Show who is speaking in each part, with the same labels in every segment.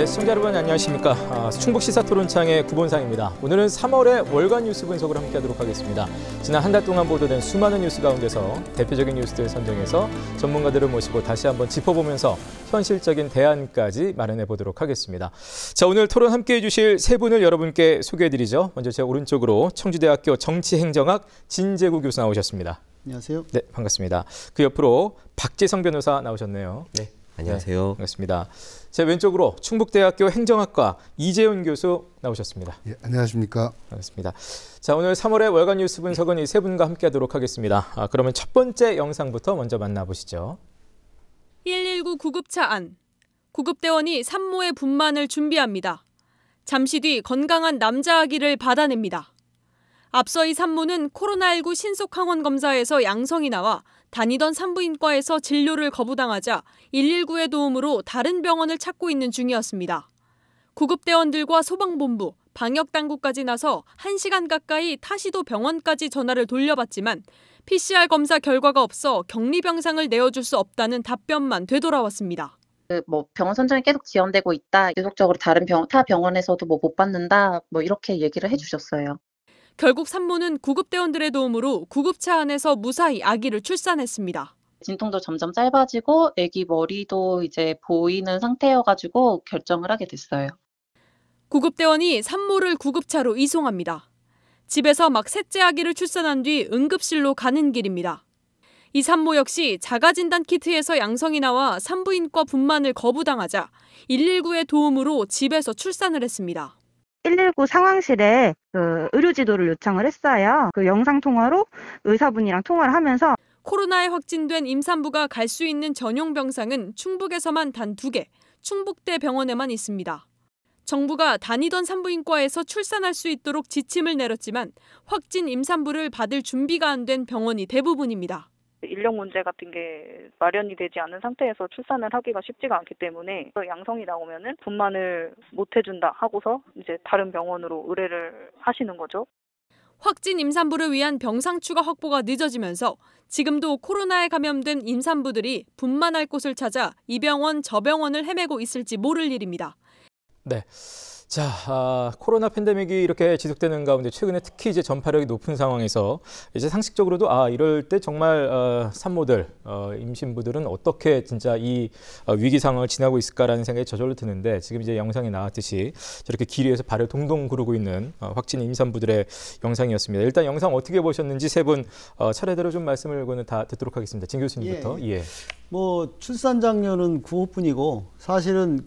Speaker 1: 네, 시청자 여러분 안녕하십니까. 충북 시사토론창의 구본상입니다. 오늘은 3월의 월간 뉴스 분석을 함께하도록 하겠습니다. 지난 한 달 동안 보도된 수많은 뉴스 가운데서 대표적인 뉴스들 선정해서 전문가들을 모시고 다시 한번 짚어보면서 현실적인 대안까지 마련해 보도록 하겠습니다. 자, 오늘 토론 함께해 주실 세 분을 여러분께 소개해드리죠. 먼저 제 오른쪽으로 청주대학교 정치행정학 진재구 교수 나오셨습니다.
Speaker 2: 안녕하세요.
Speaker 1: 네, 반갑습니다. 그 옆으로 박재성 변호사 나오셨네요.
Speaker 3: 네, 안녕하세요.
Speaker 1: 네, 반갑습니다. 제 왼쪽으로 충북대학교 행정학과 이재훈 교수 나오셨습니다.
Speaker 2: 예, 안녕하십니까.
Speaker 1: 반갑습니다. 자, 오늘 3월의 월간 뉴스 분석은 이 세 분과 함께하도록 하겠습니다. 그러면 첫 번째 영상부터 먼저 만나보시죠.
Speaker 4: 119 구급차 안. 구급대원이 산모의 분만을 준비합니다. 잠시 뒤 건강한 남자 아기를 받아냅니다. 앞서 이 산모는 코로나19 신속 항원 검사에서 양성이 나와 다니던 산부인과에서 진료를 거부당하자 119의 도움으로 다른 병원을 찾고 있는 중이었습니다. 구급대원들과 소방본부, 방역당국까지 나서 1시간 가까이 타시도 병원까지 전화를 돌려봤지만 PCR 검사 결과가 없어 격리병상을 내어줄 수 없다는 답변만 되돌아왔습니다.
Speaker 5: 병원 선정이 계속 지연되고 있다. 계속적으로 타 병원에서도 못 받는다. 이렇게 얘기를 해주셨어요.
Speaker 4: 결국 산모는 구급대원들의 도움으로 구급차 안에서 무사히 아기를 출산했습니다.
Speaker 5: 진통도 점점 짧아지고 아기 머리도 이제 보이는 상태여가지고 결정을 하게 됐어요.
Speaker 4: 구급대원이 산모를 구급차로 이송합니다. 집에서 막 셋째 아기를 출산한 뒤 응급실로 가는 길입니다. 이 산모 역시 자가진단 키트에서 양성이 나와 산부인과 분만을 거부당하자 119의 도움으로 집에서 출산을 했습니다.
Speaker 6: 119 상황실에 의료 지도를 요청을 했어요. 영상통화로 의사분이랑 통화를 하면서
Speaker 4: 코로나에 확진된 임산부가 갈 수 있는 전용 병상은 충북에서만 단 2개, 충북대 병원에만 있습니다. 정부가 다니던 산부인과에서 출산할 수 있도록 지침을 내렸지만 확진 임산부를 받을 준비가 안 된 병원이 대부분입니다.
Speaker 7: 인력 문제 같은 게 마련이 되지 않은 상태에서 출산을 하기가 쉽지가 않기 때문에 양성이 나오면은 분만을 못 해준다 하고서 이제 다른 병원으로 의뢰를 하시는 거죠.
Speaker 4: 확진 임산부를 위한 병상 추가 확보가 늦어지면서 지금도 코로나에 감염된 임산부들이 분만할 곳을 찾아 이 병원 저 병원을 헤매고 있을지 모를 일입니다.
Speaker 1: 네. 자, 코로나 팬데믹이 이렇게 지속되는 가운데 최근에 특히 이제 전파력이 높은 상황에서 이제 상식적으로도 이럴 때 정말 산모들, 임신부들은 어떻게 진짜 이 위기 상황을 지나고 있을까라는 생각이 저절로 드는데 지금 이제 영상에 나왔듯이 저렇게 길 위에서 발을 동동 구르고 있는 확진 임산부들의 영상이었습니다. 일단 영상 어떻게 보셨는지 세 분 차례대로 좀 말씀을 다 듣도록 하겠습니다. 진 교수님부터. 예.
Speaker 2: 출산 장려는 9호뿐이고 사실은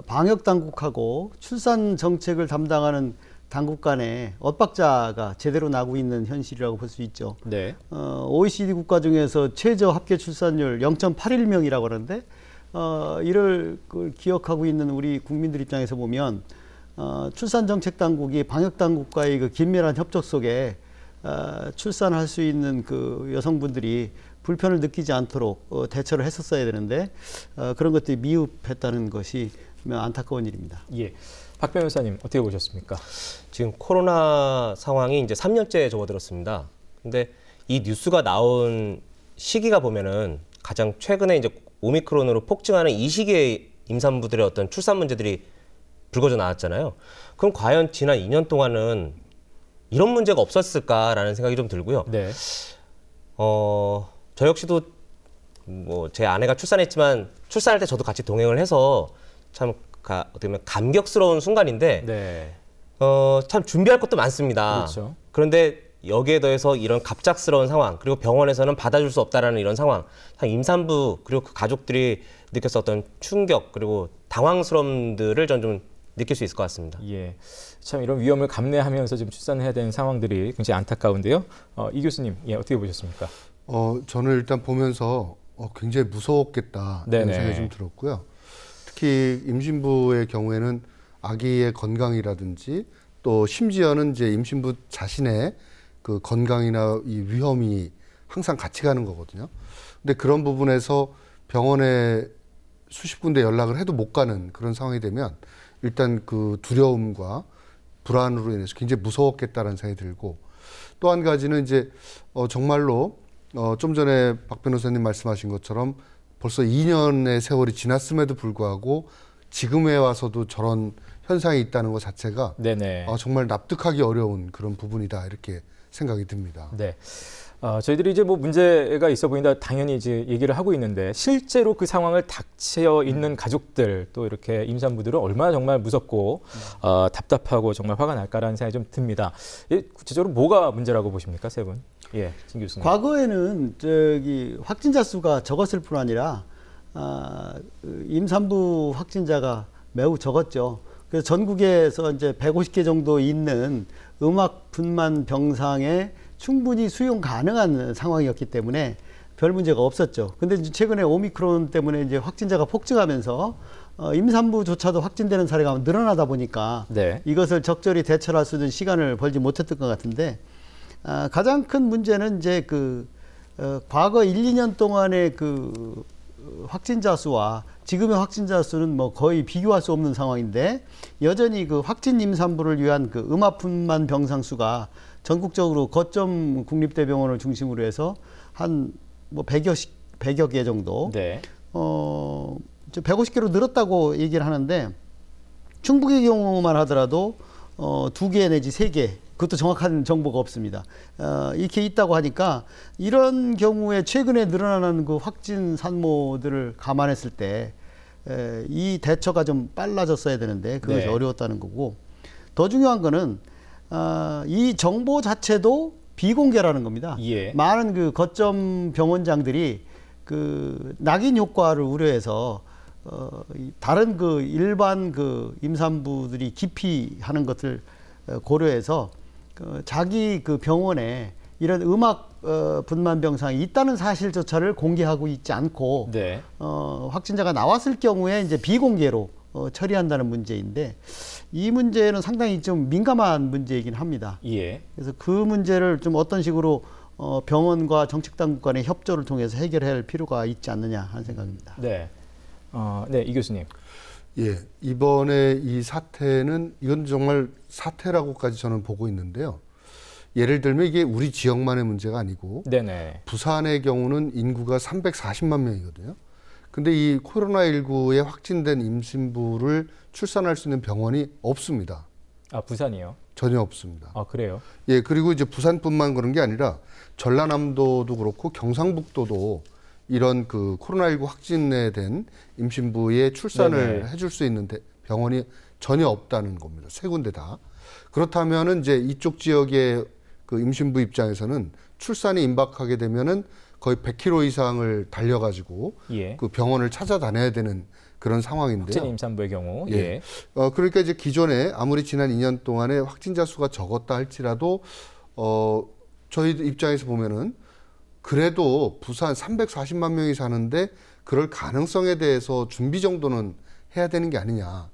Speaker 2: 방역 당국하고 출산 정책을 담당하는 당국 간에 엇박자가 제대로 나고 있는 현실이라고 볼 수 있죠.
Speaker 1: 네.
Speaker 2: OECD 국가 중에서 최저 합계 출산율 0.81명이라고 하는데 이를 기억하고 있는 우리 국민들 입장에서 보면 출산 정책 당국이 방역 당국과의 긴밀한 협력 속에 출산할 수 있는 여성분들이 불편을 느끼지 않도록 대처를 했었어야 되는데 그런 것들이 미흡했다는 것이 안타까운 일입니다.
Speaker 1: 예, 박 변호사님 어떻게 보셨습니까?
Speaker 3: 지금 코로나 상황이 이제 3년째 접어들었습니다. 근데 이 뉴스가 나온 시기가 보면은 가장 최근에 이제 오미크론으로 폭증하는 이 시기에 임산부들의 어떤 출산 문제들이 불거져 나왔잖아요. 그럼 과연 지난 2년 동안은 이런 문제가 없었을까라는 생각이 좀 들고요.
Speaker 1: 네.
Speaker 3: 저 역시도 제 아내가 출산했지만 출산할 때 저도 같이 동행을 해서 참 어떻게 보면 감격스러운 순간인데
Speaker 1: 네.
Speaker 3: 참 준비할 것도 많습니다.
Speaker 1: 그렇죠.
Speaker 3: 그런데 여기에 더해서 이런 갑작스러운 상황 그리고 병원에서는 받아줄 수 없다라는 이런 상황 참 임산부 그리고 그 가족들이 느꼈었던 충격 그리고 당황스러움들을 전 좀 느낄 수 있을 것 같습니다.
Speaker 1: 예, 참 이런 위험을 감내하면서 지금 출산해야 되는 상황들이 굉장히 안타까운데요. 이 교수님, 어떻게 보셨습니까?
Speaker 2: 저는 일단 보면서 굉장히 무서웠겠다는 생각이 좀 들었고요. 특히 임신부의 경우에는 아기의 건강이라든지 또 심지어는 이제 임신부 자신의 건강이나 이 위험이 항상 같이 가는 거거든요. 근데 그런 부분에서 병원에 수십 군데 연락을 해도 못 가는 그런 상황이 되면 일단 두려움과 불안으로 인해서 굉장히 무서웠겠다라는 생각이 들고 또 한 가지는 이제 정말로 좀 전에 박 변호사님 말씀하신 것처럼 벌써 2년의 세월이 지났음에도 불구하고 지금에 와서도 저런 현상이 있다는 것 자체가
Speaker 1: 네네.
Speaker 2: 정말 납득하기 어려운 그런 부분이다 이렇게 생각이 듭니다.
Speaker 1: 네. 저희들이 이제 뭐 문제가 있어 보인다 당연히 이제 얘기를 하고 있는데 실제로 그 상황을 닥쳐 있는 가족들 또 이렇게 임산부들은 얼마나 정말 무섭고 답답하고 정말 화가 날까라는 생각이 좀 듭니다. 구체적으로 뭐가 문제라고 보십니까, 세 분? 예, 진 교수님.
Speaker 8: 과거에는 확진자 수가 적었을 뿐 아니라 임산부 확진자가 매우 적었죠. 그래서 전국에서 이제 150개 정도 있는 음압 분만 병상에 충분히 수용 가능한 상황이었기 때문에 별 문제가 없었죠. 근데 이제 최근에 오미크론 때문에 이제 확진자가 폭증하면서 임산부조차도 확진되는 사례가 늘어나다 보니까
Speaker 1: 네.
Speaker 8: 이것을 적절히 대처할 수 있는 시간을 벌지 못했던 것 같은데 가장 큰 문제는 이제 과거 1, 2년 동안의 확진자 수와 지금의 확진자 수는 뭐 거의 비교할 수 없는 상황인데 여전히 확진 임산부를 위한 음압 분만 병상 수가 전국적으로 거점 국립대병원을 중심으로 해서 한 뭐 100여 개 정도,
Speaker 1: 네.
Speaker 8: 150개로 늘었다고 얘기를 하는데 충북의 경우만 하더라도 2개 내지 3개, 그것도 정확한 정보가 없습니다. 이렇게 있다고 하니까 이런 경우에 최근에 늘어나는 확진 산모들을 감안했을 때 이 대처가 좀 빨라졌어야 되는데 그것이
Speaker 1: 네.
Speaker 8: 어려웠다는 거고, 더 중요한 거는 이 정보 자체도 비공개라는 겁니다.
Speaker 1: 예.
Speaker 8: 많은 거점 병원장들이 낙인 효과를 우려해서 다른 일반 임산부들이 기피하는 것을 고려해서 자기 병원에 이런 음악 분만 병상이 있다는 사실조차를 공개하고 있지 않고
Speaker 1: 네.
Speaker 8: 확진자가 나왔을 경우에 이제 비공개로 처리한다는 문제인데 이 문제는 상당히 좀 민감한 문제이긴 합니다.
Speaker 1: 예.
Speaker 8: 그래서 그 문제를 좀 어떤 식으로 병원과 정책당국 간의 협조를 통해서 해결해야 할 필요가 있지 않느냐 하는 생각입니다.
Speaker 1: 네. 네, 이 교수님.
Speaker 2: 예, 이번에 이 사태는 이건 정말 사태라고까지 저는 보고 있는데요. 예를 들면 이게 우리 지역만의 문제가 아니고
Speaker 1: 네네.
Speaker 2: 부산의 경우는 인구가 340만 명이거든요. 근데 이 코로나19에 확진된 임신부를 출산할 수 있는 병원이 없습니다.
Speaker 1: 부산이요?
Speaker 2: 전혀 없습니다.
Speaker 1: 그래요?
Speaker 2: 예, 그리고 이제 부산뿐만 그런 게 아니라 전라남도도 그렇고 경상북도도 이런 코로나19 확진된 임신부의 출산을
Speaker 1: 네네.
Speaker 2: 해줄 수 있는 병원이 전혀 없다는 겁니다. 세 군데 다. 그렇다면은 이제 이쪽 지역의 임신부 입장에서는 출산이 임박하게 되면은 거의 100km 이상을 달려가지고
Speaker 1: 예.
Speaker 2: 병원을 찾아다녀야 되는 그런 상황인데요.
Speaker 1: 확진 임산부의 경우.
Speaker 2: 예.
Speaker 1: 예.
Speaker 2: 그러니까 이제 기존에 아무리 지난 2년 동안에 확진자 수가 적었다 할지라도 저희 입장에서 보면은 그래도 부산 340만 명이 사는데 그럴 가능성에 대해서 준비 정도는 해야 되는 게 아니냐.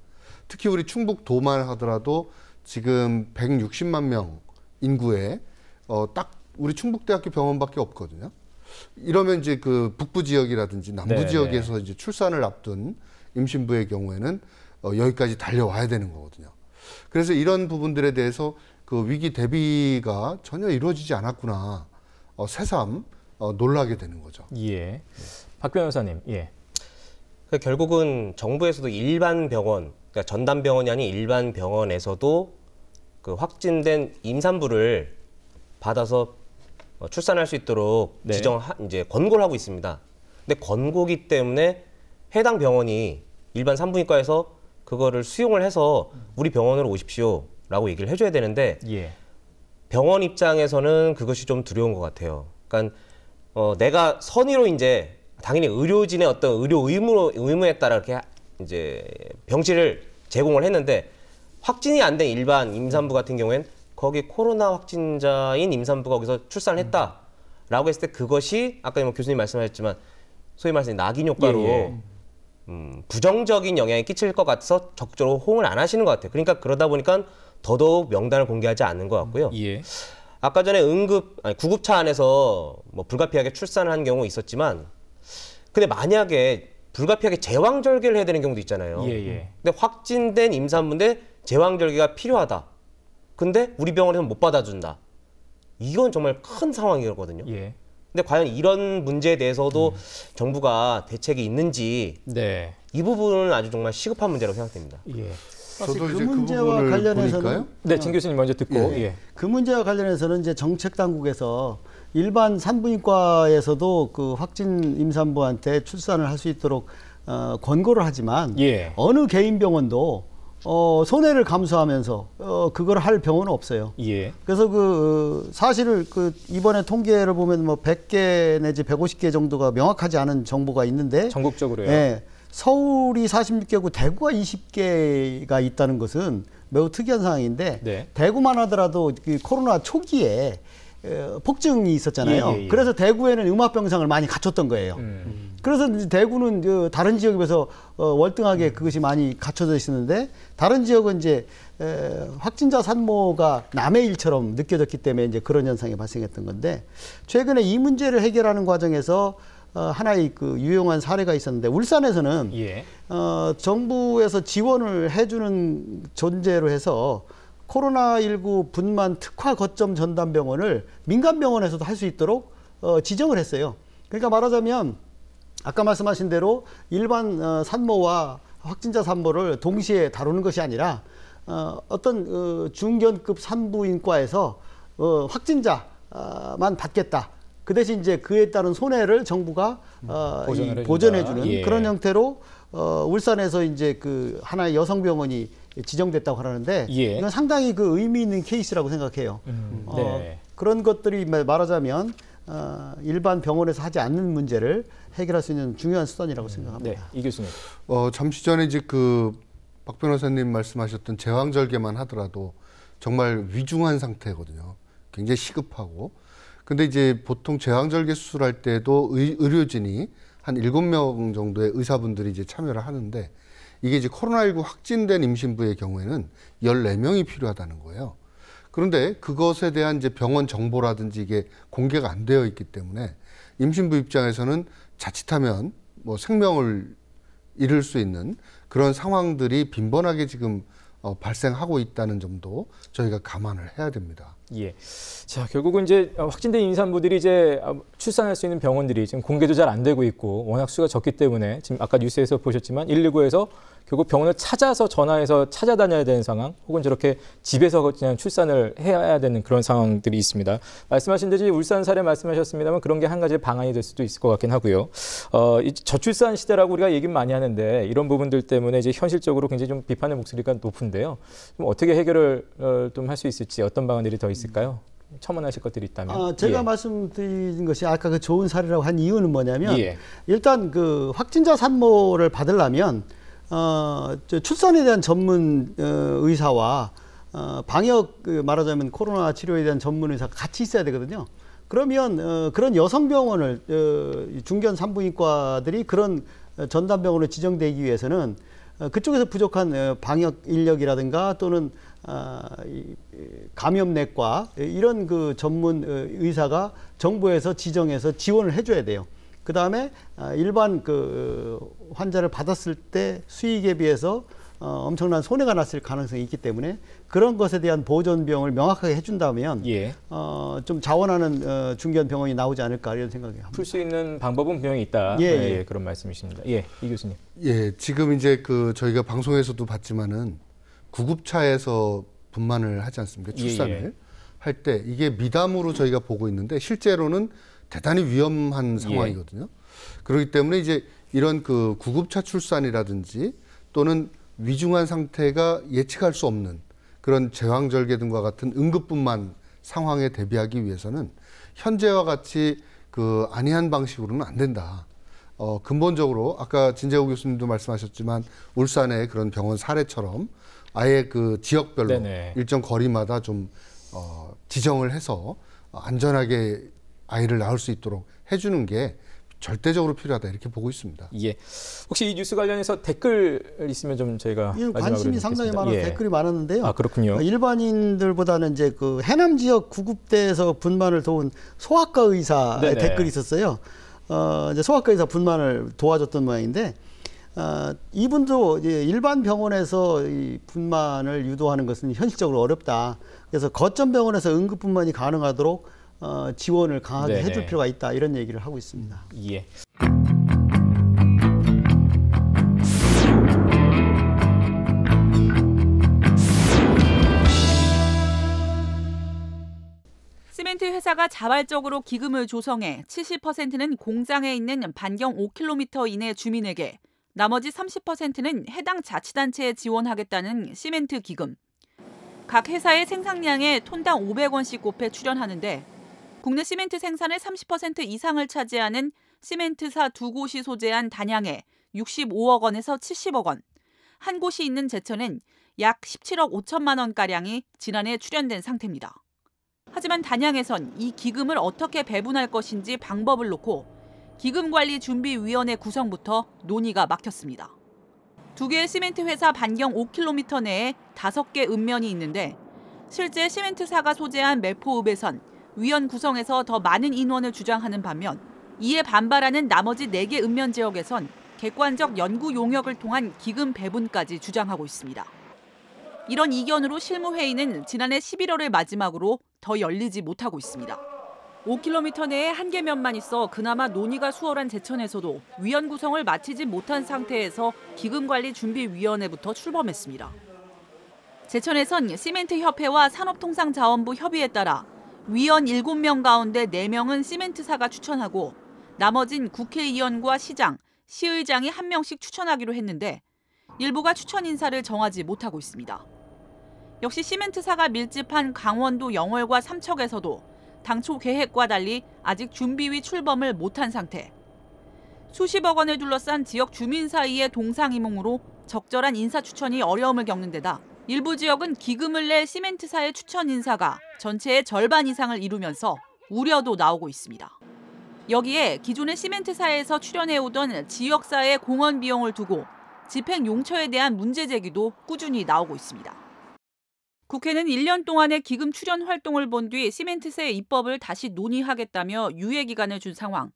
Speaker 2: 특히 우리 충북도만 하더라도 지금 160만 명 인구에 딱 우리 충북대학교 병원밖에 없거든요. 이러면 이제 북부 지역이라든지 남부
Speaker 1: 네네.
Speaker 2: 지역에서 이제 출산을 앞둔 임신부의 경우에는 여기까지 달려와야 되는 거거든요. 그래서 이런 부분들에 대해서 위기 대비가 전혀 이루어지지 않았구나. 새삼 놀라게 되는 거죠.
Speaker 1: 예. 박 변호사님. 예.
Speaker 3: 결국은 정부에서도 일반 병원, 그러니까 전담 병원이 아닌 일반 병원에서도 확진된 임산부를 받아서 출산할 수 있도록
Speaker 1: 네.
Speaker 3: 이제 권고를 하고 있습니다. 근데 권고기 때문에 해당 병원이 일반 산부인과에서 그거를 수용을 해서 우리 병원으로 오십시오라고 얘기를 해줘야 되는데
Speaker 1: 예.
Speaker 3: 병원 입장에서는 그것이 좀 두려운 것 같아요. 그러니까 내가 선의로 이제 당연히 의료진의 어떤 의료 의무에 따라 이렇게 이제 병실을 제공을 했는데 확진이 안 된 일반 임산부 같은 경우엔 거기 코로나 확진자인 임산부가 거기서 출산을 했다라고 했을 때 그것이 아까 교수님 말씀하셨지만 소위 말해서 낙인 효과로
Speaker 1: 예.
Speaker 3: 부정적인 영향이 끼칠 것 같아서 적극적으로 호응을 안 하시는 것 같아요. 그러니까 그러다 보니까 더더욱 명단을 공개하지 않는 것 같고요.
Speaker 1: 예.
Speaker 3: 아까 전에 구급차 안에서 뭐 불가피하게 출산을 한 경우 있었지만 근데 만약에 불가피하게 제왕절개를 해야 되는 경우도 있잖아요.
Speaker 1: 예.
Speaker 3: 근데 확진된 임산부인데 제왕절개가 필요하다. 근데 우리 병원에서는 못 받아준다. 이건 정말 큰 상황이거든요.
Speaker 1: 예.
Speaker 3: 근데 과연 이런 문제에 대해서도 정부가 대책이 있는지
Speaker 1: 네.
Speaker 3: 이 부분은 아주 정말 시급한 문제라고 생각됩니다.
Speaker 1: 예.
Speaker 2: 저도
Speaker 8: 그
Speaker 2: 이제
Speaker 8: 문제와
Speaker 2: 부분을
Speaker 8: 관련해서는
Speaker 2: 보니까요.
Speaker 1: 네, 진 교수님 먼저 듣고. 예.
Speaker 8: 그 문제와 관련해서는 이제 정책 당국에서 일반 산부인과에서도 그 확진 임산부한테 출산을 할 수 있도록 권고를 하지만
Speaker 1: 예.
Speaker 8: 어느 개인 병원도 손해를 감수하면서 그걸 할 병원은 없어요.
Speaker 1: 예.
Speaker 8: 그래서 사실 이번에 통계를 보면 뭐 100개 내지 150개 정도가 명확하지 않은 정보가 있는데
Speaker 1: 전국적으로요.
Speaker 8: 예. 서울이 46개고 대구가 20개가 있다는 것은 매우 특이한 상황인데
Speaker 1: 네.
Speaker 8: 대구만 하더라도 그 코로나 초기에 폭증이 있었잖아요.
Speaker 1: 예, 예, 예.
Speaker 8: 그래서 대구에는 음압병상을 많이 갖췄던 거예요. 그래서 이제 대구는 다른 지역에 비해서 월등하게 그것이 많이 갖춰져 있었는데 다른 지역은 이제 확진자 산모가 남의 일처럼 느껴졌기 때문에 이제 그런 현상이 발생했던 건데 최근에 이 문제를 해결하는 과정에서 하나의 그 유용한 사례가 있었는데 울산에서는
Speaker 1: 예.
Speaker 8: 정부에서 지원을 해주는 존재로 해서 코로나19 분만 특화 거점 전담병원을 민간병원에서도 할 수 있도록 지정을 했어요. 그러니까 말하자면 아까 말씀하신 대로 일반 산모와 확진자 산모를 동시에 다루는 것이 아니라 어떤 중견급 산부인과에서 확진자만 받겠다. 그 대신 이제 그에 따른 손해를 정부가 보전해주는
Speaker 1: 예.
Speaker 8: 그런 형태로 울산에서 이제 그 하나의 여성병원이 지정됐다고 하는데
Speaker 1: 예.
Speaker 8: 이건 상당히 그 의미 있는 케이스라고 생각해요.
Speaker 1: 네.
Speaker 8: 그런 것들이 말하자면 일반 병원에서 하지 않는 문제를 해결할 수 있는 중요한 수단이라고 생각합니다.
Speaker 1: 네, 이 교수님.
Speaker 2: 잠시 전에 이제 박 변호사님 말씀하셨던 제왕절개만 하더라도 정말 위중한 상태거든요. 굉장히 시급하고. 근데 이제 보통 제왕절개 수술할 때도 의료진이 한 7명 정도의 의사분들이 이제 참여를 하는데 이게 이제 코로나19 확진된 임신부의 경우에는 14명이 필요하다는 거예요. 그런데 그것에 대한 이제 병원 정보라든지 이게 공개가 안 되어 있기 때문에 임신부 입장에서는 자칫하면 뭐 생명을 잃을 수 있는 그런 상황들이 빈번하게 지금 발생하고 있다는 점도 저희가 감안을 해야 됩니다.
Speaker 1: 예. 자, 결국은 이제 확진된 임산부들이 이제 출산할 수 있는 병원들이 지금 공개도 잘 안 되고 있고 워낙 수가 적기 때문에 지금 아까 뉴스에서 보셨지만 119에서 결국 병원을 찾아서 전화해서 찾아다녀야 되는 상황 혹은 저렇게 집에서 그냥 출산을 해야 되는 그런 상황들이 있습니다. 말씀하신 듯이 울산 사례 말씀하셨습니다만 그런 게 한 가지 방안이 될 수도 있을 것 같긴 하고요. 저출산 시대라고 우리가 얘기는 많이 하는데 이런 부분들 때문에 이제 현실적으로 굉장히 좀 비판의 목소리가 높은데요. 좀 어떻게 해결을 좀 할 수 있을지 어떤 방안들이 더 있을까요? 첨언하실 것들이 있다면.
Speaker 8: 제가
Speaker 1: 예.
Speaker 8: 말씀드린 것이 아까 그 좋은 사례라고 한 이유는 뭐냐면
Speaker 1: 예.
Speaker 8: 일단 그 확진자 산모를 받으려면 출산에 대한 전문 의사와 방역 말하자면 코로나 치료에 대한 전문 의사가 같이 있어야 되거든요. 그러면 그런 여성 병원을 중견 산부인과들이 그런 전담 병원으로 지정되기 위해서는 그쪽에서 부족한 방역 인력이라든가 또는 감염내과 이런 그 전문 의사가 정부에서 지정해서 지원을 해줘야 돼요. 그 다음에 일반 그 환자를 받았을 때 수익에 비해서 엄청난 손해가 났을 가능성이 있기 때문에 그런 것에 대한 보존비용을 명확하게 해준다면
Speaker 1: 예.
Speaker 8: 좀 자원하는 중견 병원이 나오지 않을까 이런 생각이 합니다.
Speaker 1: 풀 수 있는 방법은 분명히 있다.
Speaker 8: 예.
Speaker 1: 그런 말씀이십니다. 예, 이 교수님.
Speaker 2: 예, 지금 이제 저희가 방송에서도 봤지만은 구급차에서 분만을 하지 않습니까? 출산을 할 때 이게 미담으로 저희가 보고 있는데 실제로는 대단히 위험한 상황이거든요. 그렇기 때문에 이제 이런 그 구급차 출산이라든지 또는 위중한 상태가 예측할 수 없는 그런 제왕절개 등과 같은 응급분만 상황에 대비하기 위해서는 현재와 같이 그 안이한 방식으로는 안 된다. 근본적으로 아까 진재호 교수님도 말씀하셨지만 울산의 그런 병원 사례처럼 아예 그 지역별로
Speaker 1: 네네.
Speaker 2: 일정 거리마다 좀 지정을 해서 안전하게 아이를 낳을 수 있도록 해주는 게 절대적으로 필요하다 이렇게 보고 있습니다.
Speaker 1: 예. 혹시 이 뉴스 관련해서 댓글 있으면 좀 저희가
Speaker 8: 관심이 상당히 많아서 댓글이 많았는데요.
Speaker 1: 아, 그렇군요.
Speaker 8: 일반인들보다는 이제 그 해남 지역 구급대에서 분만을 도운 소아과 의사의
Speaker 1: 네네.
Speaker 8: 댓글이 있었어요. 이제 소아과 의사 분만을 도와줬던 모양인데 이분도 이제 일반 병원에서 이 분만을 유도하는 것은 현실적으로 어렵다. 그래서 거점 병원에서 응급 분만이 가능하도록 지원을 강하게
Speaker 1: 네네.
Speaker 8: 해줄 필요가 있다 이런 얘기를 하고 있습니다.
Speaker 1: 예.
Speaker 9: 회사가 자발적으로 기금을 조성해 70%는 공장에 있는 반경 5km 이내 주민에게, 나머지 30%는 해당 자치단체에 지원하겠다는 시멘트 기금. 각 회사의 생산량에 톤당 500원씩 곱해 출연하는데, 국내 시멘트 생산의 30% 이상을 차지하는 시멘트사 두 곳이 소재한 단양에 65억 원에서 70억 원, 한 곳이 있는 제천엔 약 17억 5천만 원가량이 지난해 출연된 상태입니다. 하지만 단양에선 이 기금을 어떻게 배분할 것인지 방법을 놓고 기금관리준비위원회 구성부터 논의가 막혔습니다. 두 개의 시멘트 회사 반경 5km 내에 5개 읍면이 있는데, 실제 시멘트사가 소재한 매포읍에선 위원 구성에서 더 많은 인원을 주장하는 반면, 이에 반발하는 나머지 4개 읍면 지역에선 객관적 연구 용역을 통한 기금 배분까지 주장하고 있습니다. 이런 이견으로 실무회의는 지난해 11월을 마지막으로 더 열리지 못하고 있습니다. 5km 내에 한 개 면만 있어 그나마 논의가 수월한 제천에서도 위원 구성을 마치지 못한 상태에서 기금관리준비위원회부터 출범했습니다. 제천에선 시멘트협회와 산업통상자원부 협의에 따라 위원 7명 가운데 4명은 시멘트사가 추천하고, 나머진 국회의원과 시장, 시의장이 1명씩 추천하기로 했는데, 일부가 추천 인사를 정하지 못하고 있습니다. 역시 시멘트사가 밀집한 강원도 영월과 삼척에서도 당초 계획과 달리 아직 준비위 출범을 못한 상태. 수십억 원을 둘러싼 지역 주민 사이의 동상이몽으로 적절한 인사 추천이 어려움을 겪는 데다, 일부 지역은 기금을 낼 시멘트사의 추천 인사가 전체의 절반 이상을 이루면서 우려도 나오고 있습니다. 여기에 기존의 시멘트사에서 출연해오던 지역사의 공헌 비용을 두고 집행 용처에 대한 문제 제기도 꾸준히 나오고 있습니다. 국회는 1년 동안의 기금 출연 활동을 본 뒤 시멘트세 입법을 다시 논의하겠다며 유예 기간을 준 상황.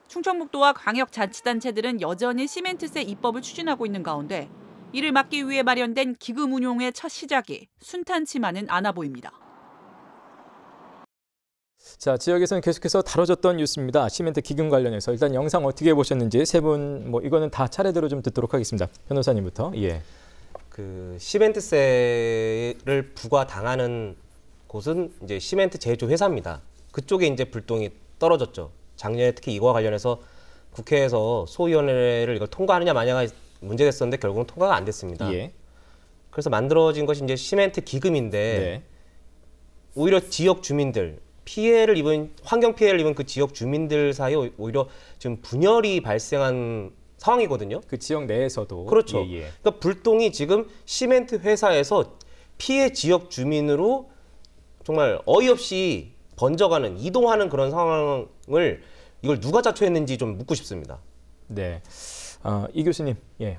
Speaker 9: 충청북도와 광역자치단체들은 여전히 시멘트세 입법을 추진하고 있는 가운데, 이를 막기 위해 마련된 기금 운용의 첫 시작이 순탄치만은 않아 보입니다.
Speaker 1: 자, 지역에서는 계속해서 다뤄졌던 뉴스입니다. 시멘트 기금 관련해서 일단 영상 어떻게 보셨는지 세 분 이거는 다 차례대로 좀 듣도록 하겠습니다. 변호사님부터. 예.
Speaker 3: 그 시멘트세를 부과당하는 곳은 이제 시멘트 제조 회사입니다. 그쪽에 이제 불똥이 떨어졌죠. 작년에 특히 이거와 관련해서 국회에서 소위원회를 이걸 통과하느냐 마냐가 문제됐었는데 결국은 통과가 안 됐습니다.
Speaker 1: 예.
Speaker 3: 그래서 만들어진 것이 이제 시멘트 기금인데,
Speaker 1: 네.
Speaker 3: 오히려 지역 주민들, 환경 피해를 입은 그 지역 주민들 사이에 오히려 지금 분열이 발생한 상황이거든요.
Speaker 1: 그 지역 내에서도.
Speaker 3: 그렇죠.
Speaker 1: 예, 예.
Speaker 3: 그러니까 불똥이 지금 시멘트 회사에서 피해 지역 주민으로 정말 어이없이 번져가는, 이동하는 그런 상황을 이걸 누가 자초했는지 좀 묻고 싶습니다.
Speaker 1: 네. 이 교수님, 예,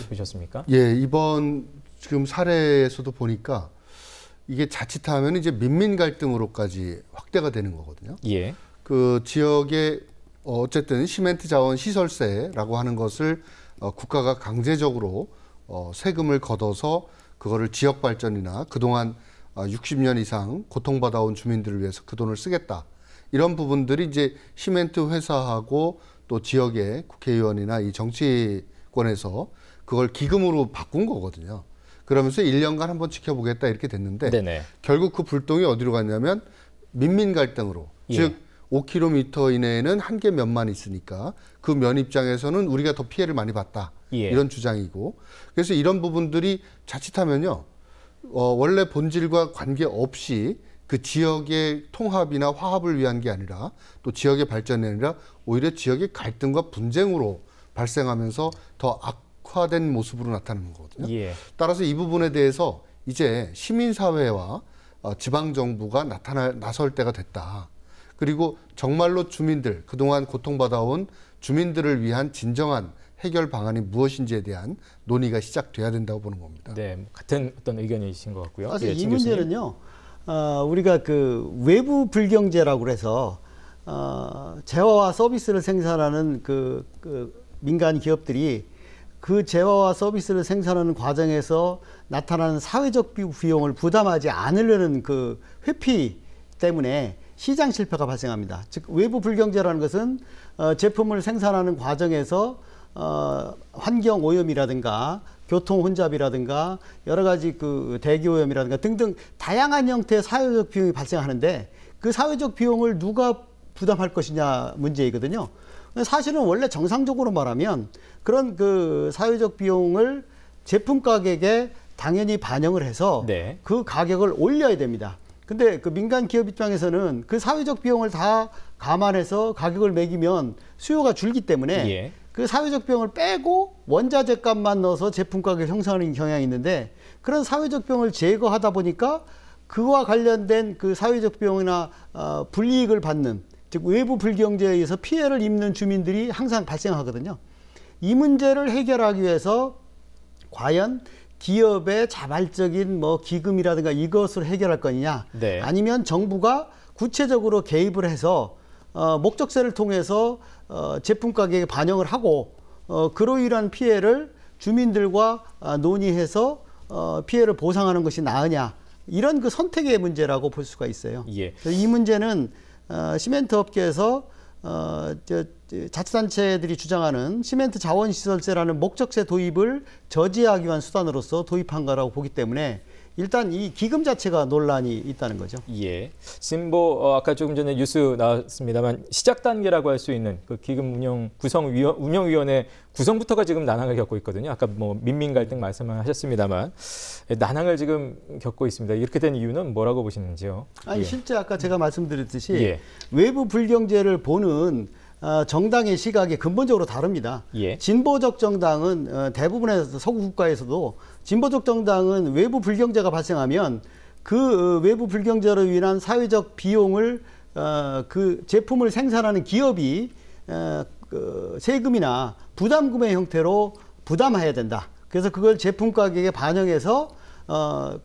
Speaker 1: 보셨습니까?
Speaker 2: 예, 이번 지금 사례에서도 보니까 이게 자칫하면 이제 민민 갈등으로까지 확대가 되는 거거든요.
Speaker 1: 예.
Speaker 2: 그 지역의 어쨌든 시멘트 자원 시설세라고 하는 것을 국가가 강제적으로 세금을 걷어서 그거를 지역 발전이나 그동안 60년 이상 고통받아온 주민들을 위해서 그 돈을 쓰겠다. 이런 부분들이 이제 시멘트 회사하고 또 지역의 국회의원이나 이 정치권에서 그걸 기금으로 바꾼 거거든요. 그러면서 1년간 한번 지켜보겠다 이렇게 됐는데,
Speaker 1: 네네.
Speaker 2: 결국 그 불똥이 어디로 갔냐면 민민 갈등으로.
Speaker 1: 예.
Speaker 2: 즉 5km 이내에는 한 개 면만 있으니까 그 면 입장에서는 우리가 더 피해를 많이 봤다.
Speaker 1: 예.
Speaker 2: 이런 주장이고, 그래서 이런 부분들이 자칫하면요, 원래 본질과 관계없이 그 지역의 통합이나 화합을 위한 게 아니라 또 지역의 발전이 아니라 오히려 지역의 갈등과 분쟁으로 발생하면서 더 악화된 모습으로 나타나는 거거든요.
Speaker 1: 예.
Speaker 2: 따라서 이 부분에 대해서 이제 시민사회와 지방정부가 나설 때가 됐다. 그리고 정말로 주민들, 그동안 고통받아온 주민들을 위한 진정한 해결 방안이 무엇인지에 대한 논의가 시작돼야 된다고 보는 겁니다.
Speaker 1: 네, 같은 어떤 의견이신 것 같고요.
Speaker 8: 사실
Speaker 1: 예,
Speaker 8: 이 문제는요, 우리가 그 외부 불경제라고 그래서 재화와 서비스를 생산하는 그 민간 기업들이 그 재화와 서비스를 생산하는 과정에서 나타나는 사회적 비용을 부담하지 않으려는 그 회피 때문에 시장 실패가 발생합니다. 즉 외부 불경제라는 것은 제품을 생산하는 과정에서 환경 오염이라든가 교통 혼잡이라든가 여러 가지 그 대기 오염이라든가 등등 다양한 형태의 사회적 비용이 발생하는데, 그 사회적 비용을 누가 부담할 것이냐 문제이거든요. 사실은 원래 정상적으로 말하면 그런 그 사회적 비용을 제품 가격에 당연히 반영을 해서
Speaker 1: 네.
Speaker 8: 그 가격을 올려야 됩니다. 근데 그 민간 기업 입장에서는 그 사회적 비용을 다 감안해서 가격을 매기면 수요가 줄기 때문에
Speaker 1: 예.
Speaker 8: 그 사회적 비용을 빼고 원자재 값만 넣어서 제품 가격을 형성하는 경향이 있는데 그런 사회적 비용을 제거하다 보니까 그와 관련된 그 사회적 비용이나 불이익을 받는 즉 외부 불경제에 의해서 피해를 입는 주민들이 항상 발생하거든요. 이 문제를 해결하기 위해서 과연 기업의 자발적인 뭐 기금이라든가 이것으로 해결할 거냐
Speaker 1: 네.
Speaker 8: 아니면 정부가 구체적으로 개입을 해서 목적세를 통해서 제품 가격에 반영을 하고 그로 인한 피해를 주민들과 논의해서 피해를 보상하는 것이 나으냐 이런 그 선택의 문제라고 볼 수가 있어요.
Speaker 1: 예.
Speaker 8: 이 문제는 시멘트 업계에서 자치단체들이 주장하는 시멘트 자원시설세라는 목적세 도입을 저지하기 위한 수단으로서 도입한 거라고 보기 때문에 일단 이 기금 자체가 논란이 있다는 거죠.
Speaker 1: 예. 지금 뭐 아까 조금 전에 뉴스 나왔습니다만 시작 단계라고 할 수 있는 그 기금 운영위원회 구성부터가 지금 난항을 겪고 있거든요. 아까 뭐 민민 갈등 말씀하셨습니다만 난항을 지금 겪고 있습니다. 이렇게 된 이유는 뭐라고 보시는지요?
Speaker 8: 아니
Speaker 1: 예.
Speaker 8: 실제 아까 제가 말씀드렸듯이
Speaker 1: 예.
Speaker 8: 외부 불경제를 보는 정당의 시각이 근본적으로 다릅니다.
Speaker 1: 예.
Speaker 8: 진보적 정당은 대부분의 서구 국가에서도 진보적 정당은 외부 불경제가 발생하면 그 외부 불경제로 인한 사회적 비용을 그 제품을 생산하는 기업이 그 세금이나 부담금의 형태로 부담해야 된다. 그래서 그걸 제품 가격에 반영해서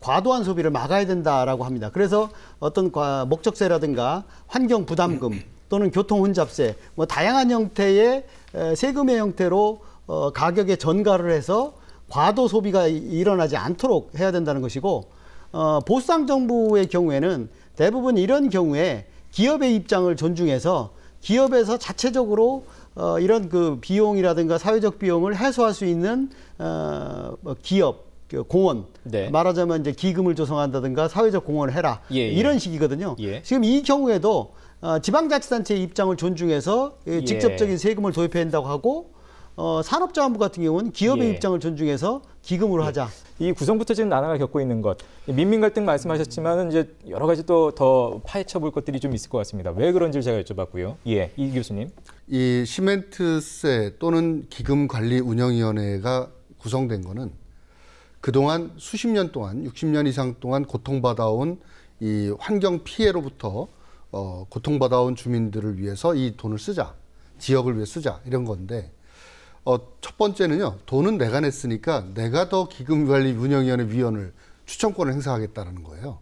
Speaker 8: 과도한 소비를 막아야 된다라고 합니다. 그래서 어떤 목적세라든가 환경 부담금 또는 교통 혼잡세, 뭐 다양한 형태의 세금의 형태로 가격에 전가를 해서 과도 소비가 일어나지 않도록 해야 된다는 것이고, 보수당 정부의 경우에는 대부분 이런 경우에 기업의 입장을 존중해서 기업에서 자체적으로 이런 그 비용이라든가 사회적 비용을 해소할 수 있는 기업, 공원,
Speaker 1: 네.
Speaker 8: 말하자면 이제 기금을 조성한다든가 사회적 공헌을 해라.
Speaker 1: 예, 예.
Speaker 8: 이런 식이거든요.
Speaker 1: 예.
Speaker 8: 지금 이 경우에도 지방자치단체의 입장을 존중해서 직접적인 세금을 도입해야 한다고 하고, 산업자원부 같은 경우는 기업의
Speaker 1: 예.
Speaker 8: 입장을 존중해서 기금으로 하자.
Speaker 1: 이 구성부터 지금 난항을 겪고 있는 것, 민민 갈등 말씀하셨지만은 이제 여러 가지 또 더 파헤쳐 볼 것들이 좀 있을 것 같습니다. 왜 그런지 제가 여쭤봤고요. 예, 이 교수님.
Speaker 2: 이 시멘트세 또는 기금관리운영위원회가 구성된 거는 그동안 수십 년 동안 60년 이상 동안 고통받아온 이 환경 피해로부터 고통받아온 주민들을 위해서 이 돈을 쓰자, 지역을 위해 쓰자 이런 건데, 첫 번째는요, 돈은 내가 냈으니까 내가 더 기금관리운영위원회 위원을 추천권을 행사하겠다는 거예요.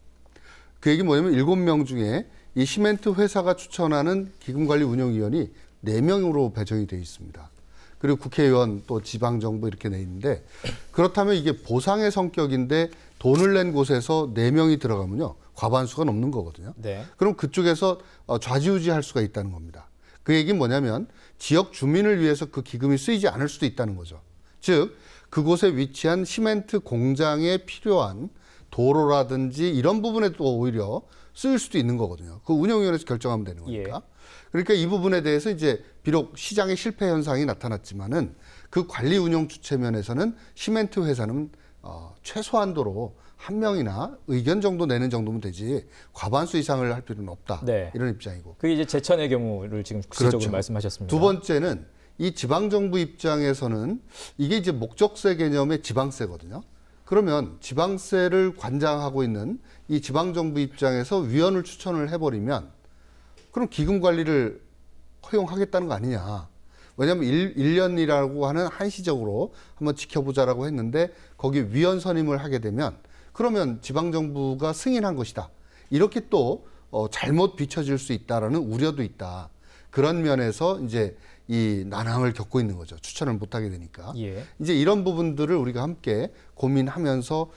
Speaker 2: 그 얘기 뭐냐면 7명 중에 이 시멘트 회사가 추천하는 기금관리운영위원이 4명으로 배정이 되어 있습니다. 그리고 국회의원 또 지방정부 이렇게 돼 있는데, 그렇다면 이게 보상의 성격인데 돈을 낸 곳에서 4명이 들어가면요, 과반수가 넘는 거거든요.
Speaker 1: 네.
Speaker 2: 그럼 그쪽에서 좌지우지할 수가 있다는 겁니다. 그 얘기는 뭐냐면 지역 주민을 위해서 그 기금이 쓰이지 않을 수도 있다는 거죠. 즉 그곳에 위치한 시멘트 공장에 필요한 도로라든지 이런 부분에 또 오히려 쓰일 수도 있는 거거든요. 그 운영위원회에서 결정하면 되는 거니까.
Speaker 1: 예.
Speaker 2: 그러니까 이 부분에 대해서 이제 비록 시장의 실패 현상이 나타났지만은 그 관리 운영 주체 면에서는 시멘트 회사는 최소한도로 한 명이나 의견 정도 내는 정도면 되지 과반수 이상을 할 필요는 없다.
Speaker 1: 네.
Speaker 2: 이런 입장이고.
Speaker 1: 그게 이제 제천의 경우를 지금 구체적으로
Speaker 2: 그렇죠.
Speaker 1: 말씀하셨습니다.
Speaker 2: 두 번째는 이 지방정부 입장에서는 이게 이제 목적세 개념의 지방세거든요. 그러면 지방세를 관장하고 있는 이 지방정부 입장에서 위원을 추천을 해버리면 그럼 기금 관리를 허용하겠다는 거 아니냐. 왜냐하면 1년이라고 하는 한시적으로 한번 지켜보자라고 했는데 거기 위원 선임을 하게 되면 그러면 지방정부가 승인한 것이다. 이렇게 또 잘못 비춰질 수 있다라는 우려도 있다. 그런 면에서 이제 이 난항을 겪고 있는 거죠. 추천을 못하게 되니까.
Speaker 1: 예.
Speaker 2: 이제 이런 부분들을 우리가 함께 고민하면서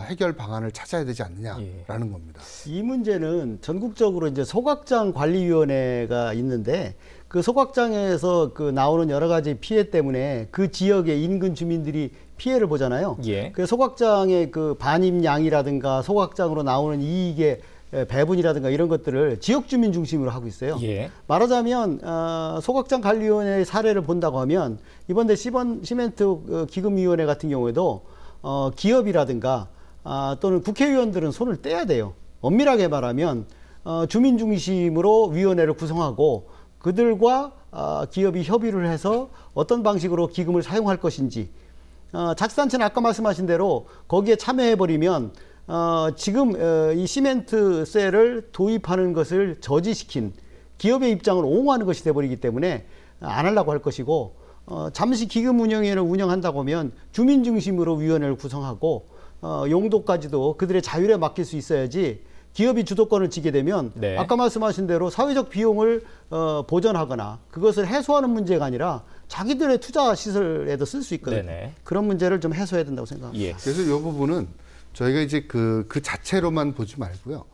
Speaker 2: 해결 방안을 찾아야 되지 않느냐라는 겁니다.
Speaker 8: 이 문제는 전국적으로 이제 소각장 관리위원회가 있는데 그 소각장에서 그 나오는 여러 가지 피해 때문에 그 지역의 인근 주민들이 피해를 보잖아요.
Speaker 1: 예.
Speaker 8: 그 소각장의 그 반입량이라든가 소각장으로 나오는 이익의 배분이라든가 이런 것들을 지역 주민 중심으로 하고 있어요.
Speaker 1: 예.
Speaker 8: 말하자면 소각장 관리위원회의 사례를 본다고 하면 이번에 시멘트 기금위원회 같은 경우에도 기업이라든가 또는 국회의원들은 손을 떼야 돼요. 엄밀하게 말하면 주민 중심으로 위원회를 구성하고 그들과 기업이 협의를 해서 어떤 방식으로 기금을 사용할 것인지, 자치단체는 아까 말씀하신 대로 거기에 참여해버리면 지금 이 시멘트세를 도입하는 것을 저지시킨 기업의 입장을 옹호하는 것이 돼버리기 때문에 안 하려고 할 것이고, 잠시 기금 운영위원회를 운영한다고 하면 주민 중심으로 위원회를 구성하고 용도까지도 그들의 자율에 맡길 수 있어야지, 기업이 주도권을 지게 되면
Speaker 1: 네.
Speaker 8: 아까 말씀하신 대로 사회적 비용을 보전하거나 그것을 해소하는 문제가 아니라 자기들의 투자 시설에도 쓸 수 있거든요.
Speaker 1: 네네.
Speaker 8: 그런 문제를 좀 해소해야 된다고 생각합니다.
Speaker 1: 예.
Speaker 2: 그래서 이 부분은 저희가 이제 그 자체로만 보지 말고요.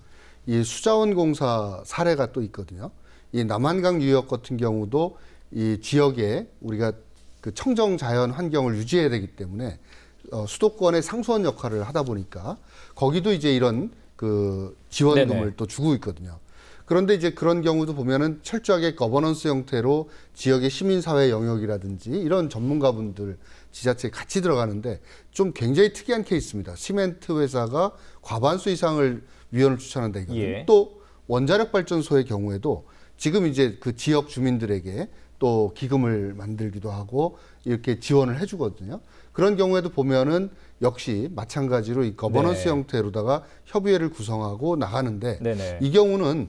Speaker 2: 이 수자원공사 사례가 또 있거든요. 이 남한강 유역 같은 경우도 이 지역에 우리가 그 청정 자연 환경을 유지해야 되기 때문에 수도권의 상수원 역할을 하다 보니까 거기도 이제 이런 그 지원금을
Speaker 1: 네네.
Speaker 2: 또 주고 있거든요. 그런데 이제 그런 경우도 보면은 철저하게 거버넌스 형태로 지역의 시민사회 영역이라든지 이런 전문가분들 지자체에 같이 들어가는데 좀 굉장히 특이한 케이스입니다. 시멘트 회사가 과반수 이상을 위원을 추천한다 이거는.
Speaker 1: 예.
Speaker 2: 또 원자력 발전소의 경우에도 지금 이제 그 지역 주민들에게 또 기금을 만들기도 하고 이렇게 지원을 해주거든요. 그런 경우에도 보면은 역시 마찬가지로 이 거버넌스
Speaker 1: 네.
Speaker 2: 형태로다가 협의회를 구성하고 나가는데
Speaker 1: 네네.
Speaker 2: 이 경우는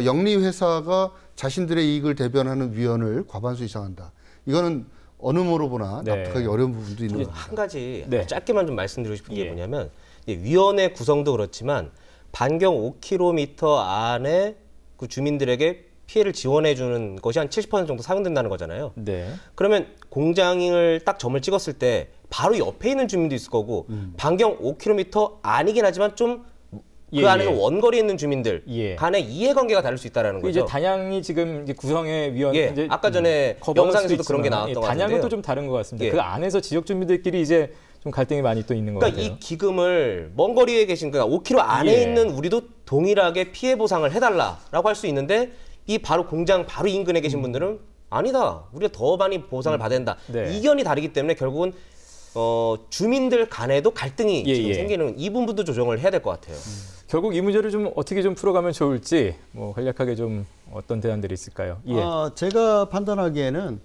Speaker 2: 영리 회사가 자신들의 이익을 대변하는 위원을 과반수 이상 한다. 이거는 어느 모로 보나
Speaker 1: 네.
Speaker 2: 납득하기 어려운 부분도 있는
Speaker 3: 이제
Speaker 2: 겁니다.
Speaker 3: 한 가지
Speaker 1: 네.
Speaker 3: 짧게만 좀 말씀드리고 싶은 게
Speaker 1: 예.
Speaker 3: 뭐냐면, 이제 위원회 구성도 그렇지만 반경 5km 안에 그 주민들에게 피해를 지원해 주는 것이 한 70% 정도 사용된다는 거잖아요.
Speaker 1: 네.
Speaker 3: 그러면 공장을 딱 점을 찍었을 때 바로 옆에 있는 주민도 있을 거고, 반경 5km 아니긴 하지만 좀 그
Speaker 1: 예,
Speaker 3: 안에서
Speaker 1: 예.
Speaker 3: 원거리에 있는 주민들
Speaker 1: 예.
Speaker 3: 간의 이해관계가 다를 수 있다는
Speaker 1: 그
Speaker 3: 거죠.
Speaker 1: 이제 단양이 지금 이제 구성의 위원
Speaker 3: 예,
Speaker 1: 이제
Speaker 3: 아까 전에
Speaker 1: 거버넌스도
Speaker 3: 영상에서도 그런 게
Speaker 1: 있지만,
Speaker 3: 나왔던 것
Speaker 1: 단양은
Speaker 3: 같은데요.
Speaker 1: 또 좀 다른 것 같습니다.
Speaker 3: 예.
Speaker 1: 그 안에서 지역 주민들끼리 이제 좀 갈등이 많이 또 있는 것
Speaker 3: 그러니까
Speaker 1: 같아요.
Speaker 3: 이 기금을 먼 거리에 계신, 그러니까 5km 안에
Speaker 1: 예.
Speaker 3: 있는 우리도 동일하게 피해 보상을 해달라라고 할 수 있는데, 이 바로 공장 바로 인근에 계신 분들은 아니다, 우리가 더 많이 보상을 받아야 된다.
Speaker 1: 네.
Speaker 3: 이견이 다르기 때문에 결국은 주민들 간에도 갈등이
Speaker 1: 예,
Speaker 3: 지금
Speaker 1: 예.
Speaker 3: 생기는, 이 부분도 조정을 해야 될 것 같아요.
Speaker 1: 결국 이 문제를 좀 어떻게 좀 풀어가면 좋을지 뭐 간략하게 좀 어떤 대안들이 있을까요? 예.
Speaker 8: 제가 판단하기에는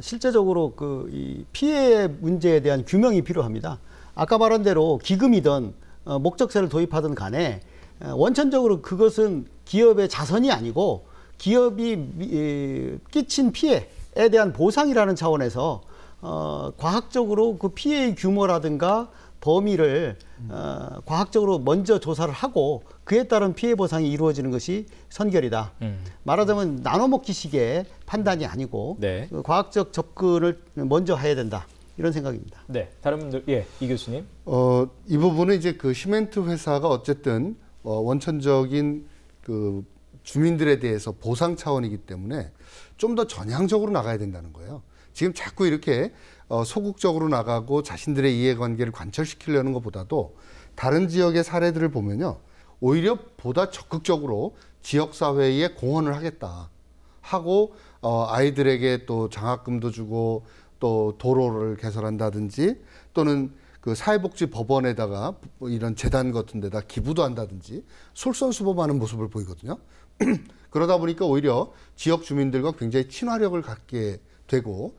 Speaker 8: 실제적으로 이 피해 문제에 대한 규명이 필요합니다. 아까 말한 대로 기금이든 목적세를 도입하든 간에 원천적으로 그것은 기업의 자선이 아니고 기업이 끼친 피해에 대한 보상이라는 차원에서 과학적으로 그 피해의 규모라든가 범위를 과학적으로 먼저 조사를 하고 그에 따른 피해 보상이 이루어지는 것이 선결이다. 말하자면 나눠먹기식의 판단이 아니고
Speaker 1: 네.
Speaker 8: 그 과학적 접근을 먼저 해야 된다. 이런 생각입니다.
Speaker 1: 네, 다른 분들, 예, 이 교수님.
Speaker 2: 이 부분은 이제 그 시멘트 회사가 어쨌든 원천적인 그 주민들에 대해서 보상 차원이기 때문에 좀 더 전향적으로 나가야 된다는 거예요. 지금 자꾸 이렇게 소극적으로 나가고 자신들의 이해관계를 관철시키려는 것보다도 다른 지역의 사례들을 보면요, 오히려 보다 적극적으로 지역사회에 공헌을 하겠다 하고 아이들에게 또 장학금도 주고 또 도로를 개설한다든지 또는 그 사회복지법원에다가 이런 재단 같은 데다 기부도 한다든지 솔선수범하는 모습을 보이거든요. 그러다 보니까 오히려 지역 주민들과 굉장히 친화력을 갖게 되고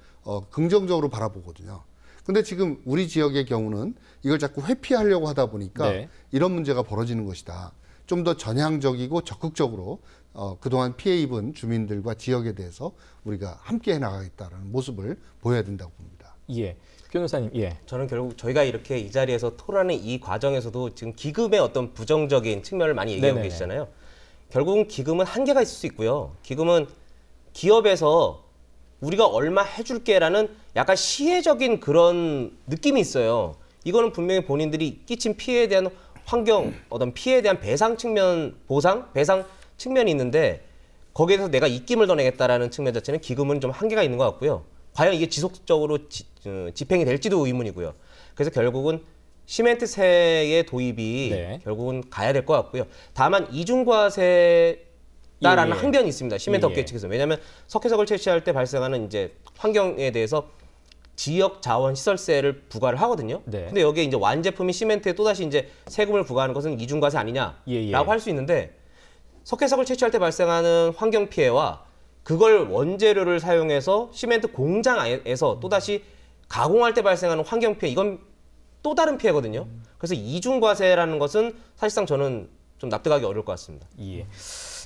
Speaker 2: 긍정적으로 바라보거든요. 근데 지금 우리 지역의 경우는 이걸 자꾸 회피하려고 하다 보니까
Speaker 1: 네.
Speaker 2: 이런 문제가 벌어지는 것이다. 좀 더 전향적이고 적극적으로 그동안 피해 입은 주민들과 지역에 대해서 우리가 함께 해나가겠다는 모습을 보여야 된다고 봅니다.
Speaker 1: 예, 변호사님. 예.
Speaker 3: 저는 결국 저희가 이렇게 이 자리에서 토론하는 이 과정에서도 지금 기금의 어떤 부정적인 측면을 많이 얘기하고
Speaker 1: 네네네.
Speaker 3: 계시잖아요. 결국은 기금은 한계가 있을 수 있고요. 기금은 기업에서 우리가 얼마 해줄게라는 약간 시혜적인 그런 느낌이 있어요. 이거는 분명히 본인들이 끼친 피해에 대한 환경, 어떤 피해에 대한 배상 측면, 배상 측면이 있는데 거기에서 내가 입김을 더 내겠다라는 측면 자체는 기금은 좀 한계가 있는 것 같고요. 과연 이게 지속적으로 집행이 될지도 의문이고요. 그래서 결국은 시멘트세의 도입이
Speaker 1: 네.
Speaker 3: 결국은 가야 될 것 같고요. 다만 이중과세다라는
Speaker 1: 예.
Speaker 3: 항변이 있습니다. 시멘트
Speaker 1: 예.
Speaker 3: 업계 측에서. 왜냐하면 석회석을 채취할 때 발생하는 이제 환경에 대해서 지역 자원 시설세를 부과를 하거든요.
Speaker 1: 네.
Speaker 3: 근데 여기에 이제 완제품인 시멘트에 또다시 이제 세금을 부과하는 것은 이중과세 아니냐라고 할 수 있는데 석회석을 채취할 때 발생하는 환경 피해와 그걸 원재료를 사용해서 시멘트 공장에서 또다시 가공할 때 발생하는 환경 피해, 이건 또 다른 피해거든요. 그래서 이중과세라는 것은 사실상 저는 좀 납득하기 어려울 것 같습니다.
Speaker 1: 예.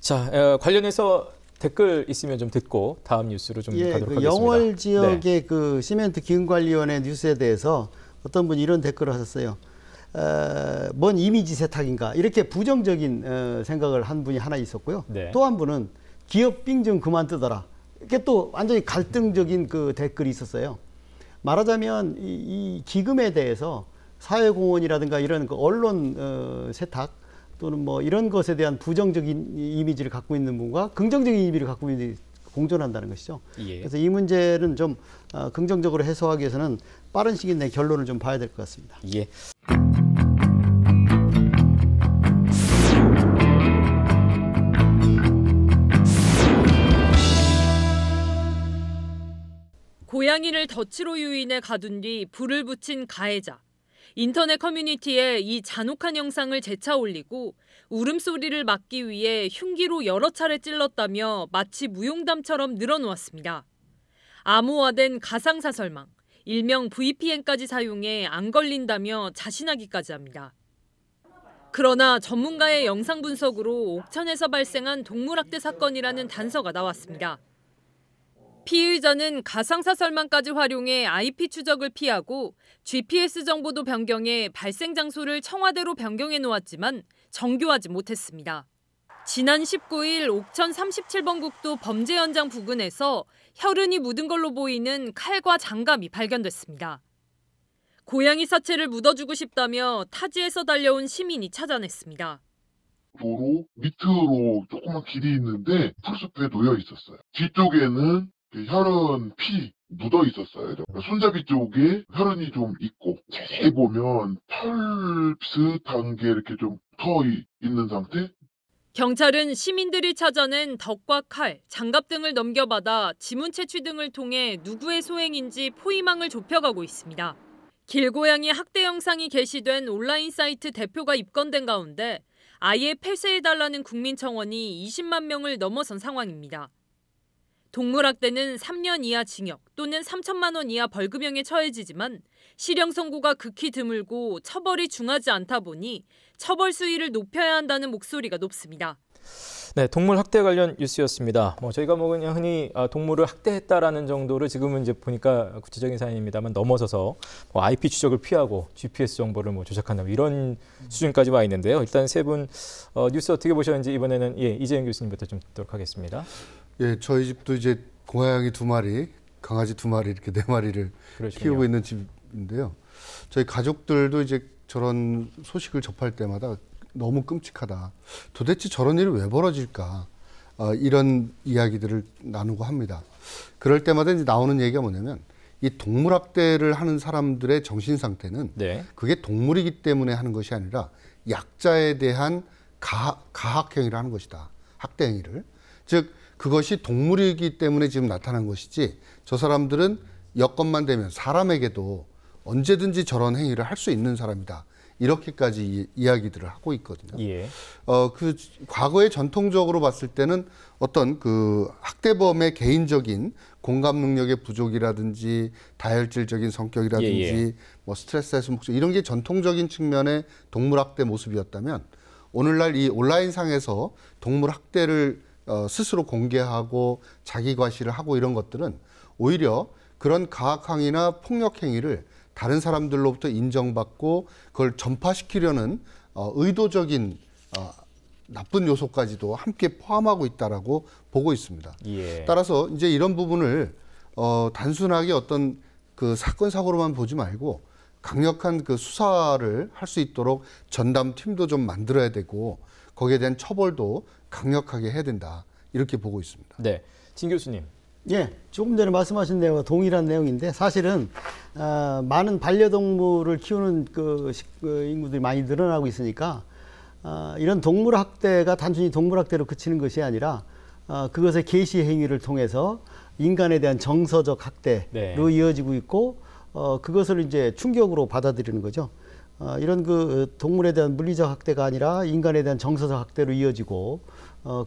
Speaker 1: 자, 관련해서 댓글 있으면 좀 듣고 다음 뉴스로 좀 가도록 하겠습니다.
Speaker 8: 영월 지역의 그 시멘트 기금관리위원회 뉴스에 대해서 어떤 분이 이런 댓글을 하셨어요. 뭔 이미지 세탁인가 이렇게 부정적인 생각을 한 분이 하나 있었고요.
Speaker 1: 네.
Speaker 8: 또 한 분은 기업 빙 좀 그만 뜨더라. 이게 또 완전히 갈등적인 그 댓글이 있었어요. 말하자면 이 기금에 대해서 사회공헌이라든가 이런 그 언론 세탁 또는 뭐 이런 것에 대한 부정적인 이미지를 갖고 있는 분과 긍정적인 이미지를 갖고 있는 분이 공존한다는 것이죠.
Speaker 1: 예.
Speaker 8: 그래서 이 문제는 좀 긍정적으로 해소하기 위해서는 빠른 시기 내에 결론을 좀 봐야 될 것 같습니다.
Speaker 1: 예.
Speaker 4: 고양이를 덫으로 유인해 가둔 뒤 불을 붙인 가해자. 인터넷 커뮤니티에 이 잔혹한 영상을 재차 올리고 울음소리를 막기 위해 흉기로 여러 차례 찔렀다며 마치 무용담처럼 늘어놓았습니다. 암호화된 가상사설망, 일명 VPN까지 사용해 안 걸린다며 자신하기까지 합니다. 그러나 전문가의 영상 분석으로 옥천에서 발생한 동물학대 사건이라는 단서가 나왔습니다. 피의자는 가상사설망까지 활용해 IP 추적을 피하고 GPS 정보도 변경해 발생 장소를 청와대로 변경해 놓았지만 정교하지 못했습니다. 지난 19일 옥천 37번 국도 범죄 현장 부근에서 혈흔이 묻은 걸로 보이는 칼과 장갑이 발견됐습니다. 고양이 사체를 묻어주고 싶다며 타지에서 달려온 시민이 찾아냈습니다.
Speaker 10: 도로 밑으로 조그만 길이 있는데 풀숲에 놓여 있었어요. 뒤쪽에는 혈흔 피 묻어 있었어요. 손잡이 쪽에 혈흔이 좀 있고 자세히 보면 털 비슷한 게 이렇게 좀 붙어 있는 상태?
Speaker 4: 경찰은 시민들이 찾아낸 덕과 칼, 장갑 등을 넘겨받아 지문 채취 등을 통해 누구의 소행인지 포위망을 좁혀가고 있습니다. 길고양이 학대 영상이 게시된 온라인 사이트 대표가 입건된 가운데 아예 폐쇄해달라는 국민청원이 20만 명을 넘어선 상황입니다. 동물학대는 3년 이하 징역 또는 3천만 원 이하 벌금형에 처해지지만 실형 선고가 극히 드물고 처벌이 중하지 않다 보니 처벌 수위를 높여야 한다는 목소리가 높습니다.
Speaker 1: 네, 동물 학대 관련 뉴스였습니다. 저희가 그냥 흔히 동물을 학대했다라는 정도를 지금은 이제 보니까 구체적인 사연입니다만 넘어서서 IP 추적을 피하고 GPS 정보를 조작한다 이런 수준까지 와 있는데요. 일단 세 분 뉴스 어떻게 보셨는지 이번에는 이재영 교수님부터 좀 듣도록 하겠습니다.
Speaker 2: 예, 저희 집도 이제 고양이 2마리, 강아지 2마리 이렇게 4마리를
Speaker 1: 그러시군요.
Speaker 2: 키우고 있는 집인데요. 저희 가족들도 이제 저런 소식을 접할 때마다 너무 끔찍하다. 도대체 저런 일이 왜 벌어질까? 이런 이야기들을 나누고 합니다. 그럴 때마다 이제 나오는 얘기가 뭐냐면 이 동물학대를 하는 사람들의 정신 상태는
Speaker 1: 네.
Speaker 2: 그게 동물이기 때문에 하는 것이 아니라 약자에 대한 가학행위를 하는 것이다. 학대 행위를. 즉 그것이 동물이기 때문에 지금 나타난 것이지 저 사람들은 여건만 되면 사람에게도 언제든지 저런 행위를 할 수 있는 사람이다. 이렇게까지 이야기들을 하고 있거든요.
Speaker 1: 예.
Speaker 2: 그 과거에 전통적으로 봤을 때는 어떤 그 학대범의 개인적인 공감 능력의 부족이라든지 다혈질적인 성격이라든지 뭐 스트레스 해소 목적 이런 게 전통적인 측면의 동물 학대 모습이었다면 오늘날 이 온라인 상에서 동물 학대를 스스로 공개하고 자기 과시를 하고 이런 것들은 오히려 그런 가학행위나 폭력 행위를 다른 사람들로부터 인정받고 그걸 전파시키려는 의도적인 나쁜 요소까지도 함께 포함하고 있다라고 보고 있습니다.
Speaker 1: 예.
Speaker 2: 따라서 이제 이런 부분을 단순하게 어떤 그 사건 사고로만 보지 말고 강력한 그 수사를 할 수 있도록 전담 팀도 좀 만들어야 되고 거기에 대한 처벌도 강력하게 해야 된다 이렇게 보고 있습니다.
Speaker 1: 네, 진 교수님.
Speaker 8: 예, 조금 전에 말씀하신 내용과 동일한 내용인데 사실은 많은 반려동물을 키우는 인구들이 많이 늘어나고 있으니까 이런 동물 학대가 단순히 동물 학대로 그치는 것이 아니라 그것의 개시 행위를 통해서 인간에 대한 정서적 학대로 이어지고 있고 그것을 이제 충격으로 받아들이는 거죠. 이런 동물에 대한 물리적 학대가 아니라 인간에 대한 정서적 학대로 이어지고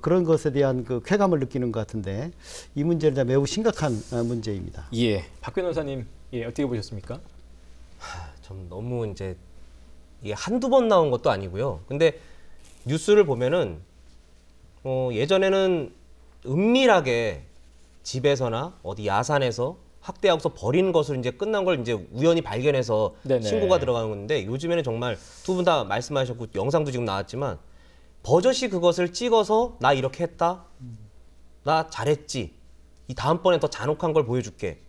Speaker 8: 그런 것에 대한 쾌감을 느끼는 것 같은데 이 문제는 매우 심각한 문제입니다.
Speaker 1: 예, 박 변호사님, 어떻게 보셨습니까?
Speaker 3: 좀 너무 이제 이게 한두 번 나온 것도 아니고요. 근데 뉴스를 보면은 예전에는 은밀하게 집에서나 어디 야산에서 학대하고서 버리는 것으로 이제 끝난 걸 이제 우연히 발견해서 신고가 들어가는 건데 요즘에는 정말 두 분 다 말씀하셨고 영상도 지금 나왔지만 버젓이 그것을 찍어서 나 이렇게 했다, 나 잘했지, 이 다음번에 더 잔혹한 걸 보여줄게.